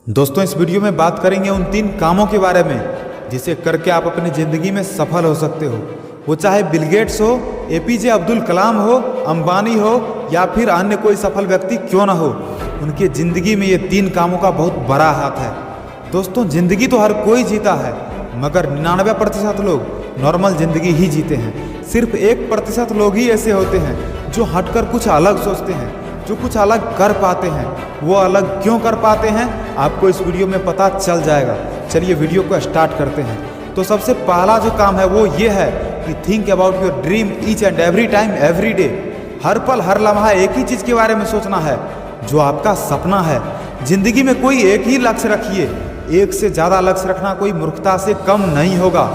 दोस्तों, इस वीडियो में बात करेंगे उन 3 कामों के बारे में जिसे करके आप अपनी ज़िंदगी में सफल हो सकते हो। वो चाहे बिल गेट्स हो, एपीजे अब्दुल कलाम हो, अंबानी हो या फिर अन्य कोई सफल व्यक्ति क्यों ना हो, उनकी ज़िंदगी में ये 3 कामों का बहुत बड़ा हाथ है। दोस्तों, ज़िंदगी तो हर कोई जीता है, मगर 99% लोग नॉर्मल ज़िंदगी ही जीते हैं। सिर्फ 1% लोग ही ऐसे होते हैं जो हटकर कुछ अलग सोचते हैं, जो कुछ अलग कर पाते हैं। वो अलग क्यों कर पाते हैं, आपको इस वीडियो में पता चल जाएगा। चलिए वीडियो को स्टार्ट करते हैं। तो सबसे पहला जो काम है वो ये है कि think about your dream each and every time every day. हर पल हर लम्हा एक ही चीज़ के बारे में सोचना है, जो आपका सपना है। ज़िंदगी में कोई एक ही लक्ष्य रखिए, एक से ज़्यादा लक्ष्य रखना कोई मूर्खता से कम नहीं होगा।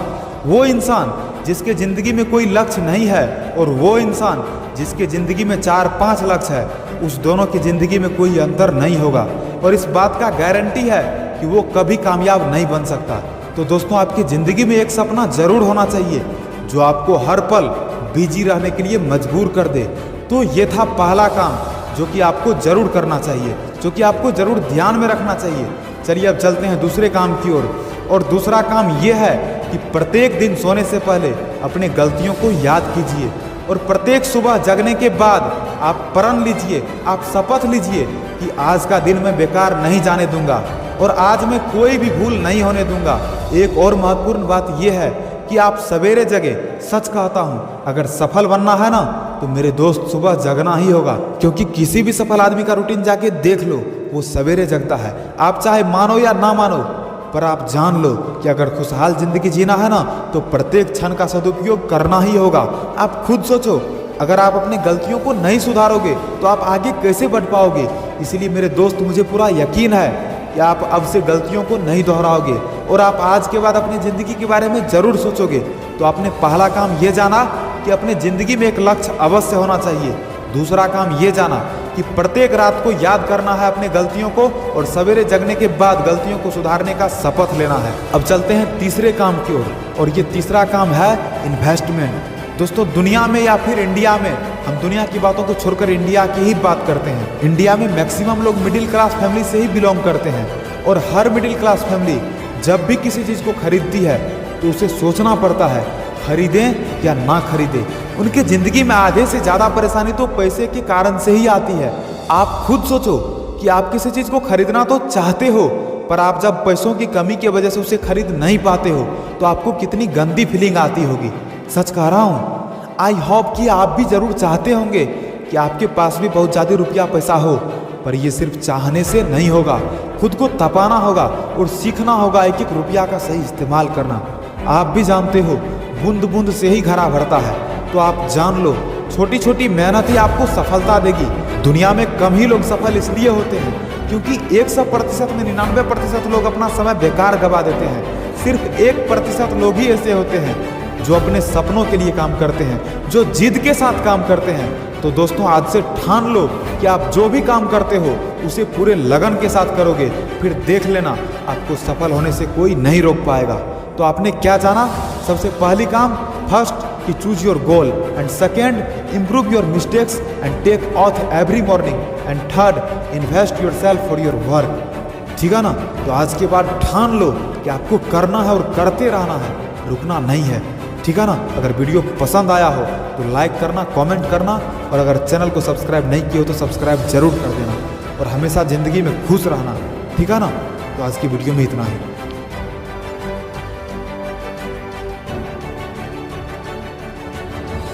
वो इंसान जिसके ज़िंदगी में कोई लक्ष्य नहीं है और वो इंसान जिसके ज़िंदगी में 4-5 लक्ष्य है, उस दोनों की ज़िंदगी में कोई अंतर नहीं होगा और इस बात का गारंटी है कि वो कभी कामयाब नहीं बन सकता। तो दोस्तों, आपकी ज़िंदगी में एक सपना ज़रूर होना चाहिए जो आपको हर पल बिजी रहने के लिए मजबूर कर दे। तो ये था पहला काम जो कि आपको ज़रूर करना चाहिए, जो कि आपको ज़रूर ध्यान में रखना चाहिए। चलिए अब चलते हैं दूसरे काम की ओर। और दूसरा काम ये है कि प्रत्येक दिन सोने से पहले अपने गलतियों को याद कीजिए और प्रत्येक सुबह जगने के बाद आप प्रण लीजिए, आप शपथ लीजिए कि आज का दिन मैं बेकार नहीं जाने दूंगा और आज मैं कोई भी भूल नहीं होने दूंगा। एक और महत्वपूर्ण बात यह है कि आप सवेरे जगे। सच कहता हूँ, अगर सफल बनना है ना तो मेरे दोस्त सुबह जगना ही होगा, क्योंकि किसी भी सफल आदमी का रूटीन जाके देख लो, वो सवेरे जगता है। आप चाहे मानो या ना मानो, पर आप जान लो कि अगर खुशहाल जिंदगी जीना है ना तो प्रत्येक क्षण का सदुपयोग करना ही होगा। आप खुद सोचो, अगर आप अपनी गलतियों को नहीं सुधारोगे तो आप आगे कैसे बढ़ पाओगे। इसलिए मेरे दोस्त, मुझे पूरा यकीन है कि आप अब से गलतियों को नहीं दोहराओगे और आप आज के बाद अपनी ज़िंदगी के बारे में ज़रूर सोचोगे। तो आपने पहला काम ये जाना कि अपनी ज़िंदगी में एक लक्ष्य अवश्य होना चाहिए। दूसरा काम ये जाना कि प्रत्येक रात को याद करना है अपनी गलतियों को और सवेरे जगने के बाद गलतियों को सुधारने का शपथ लेना है। अब चलते हैं तीसरे काम की ओर और ये तीसरा काम है इन्वेस्टमेंट। दोस्तों, दुनिया में या फिर इंडिया में, हम दुनिया की बातों को छोड़कर इंडिया की ही बात करते हैं। इंडिया में मैक्सिमम लोग मिडिल क्लास फैमिली से ही बिलोंग करते हैं और हर मिडिल क्लास फैमिली जब भी किसी चीज़ को खरीदती है तो उसे सोचना पड़ता है खरीदें या ना खरीदें। उनकी ज़िंदगी में आधे से ज़्यादा परेशानी तो पैसे के कारण से ही आती है। आप खुद सोचो कि आप किसी चीज़ को खरीदना तो चाहते हो, पर आप जब पैसों की कमी की वजह से उसे खरीद नहीं पाते हो तो आपको कितनी गंदी फीलिंग आती होगी। सच कह रहा हूँ। आई होप कि आप भी ज़रूर चाहते होंगे कि आपके पास भी बहुत ज़्यादा रुपया पैसा हो, पर ये सिर्फ चाहने से नहीं होगा। खुद को तपाना होगा और सीखना होगा एक एक रुपया का सही इस्तेमाल करना। आप भी जानते हो, बूंद बूंद से ही घड़ा भरता है। तो आप जान लो, छोटी छोटी मेहनत ही आपको सफलता देगी। दुनिया में कम ही लोग सफल इसलिए होते हैं क्योंकि 100% में 99% लोग अपना समय बेकार गवा देते हैं। सिर्फ 1% लोग ही ऐसे होते हैं जो अपने सपनों के लिए काम करते हैं, जो जिद के साथ काम करते हैं। तो दोस्तों, आज से ठान लो कि आप जो भी काम करते हो उसे पूरे लगन के साथ करोगे, फिर देख लेना आपको सफल होने से कोई नहीं रोक पाएगा। तो आपने क्या जाना? सबसे पहली काम, फर्स्ट कि choose your goal, and second improve your mistakes and take oath every morning, and third invest your self for your work. ठीक है ना? तो आज के बाद ठान लो कि आपको करना है और करते रहना है, रुकना नहीं है। ठीक है ना? अगर वीडियो पसंद आया हो तो लाइक करना, कमेंट करना और अगर चैनल को सब्सक्राइब नहीं किया हो तो सब्सक्राइब जरूर कर देना और हमेशा ज़िंदगी में खुश रहना। ठीक है ना? तो आज की वीडियो में इतना ही।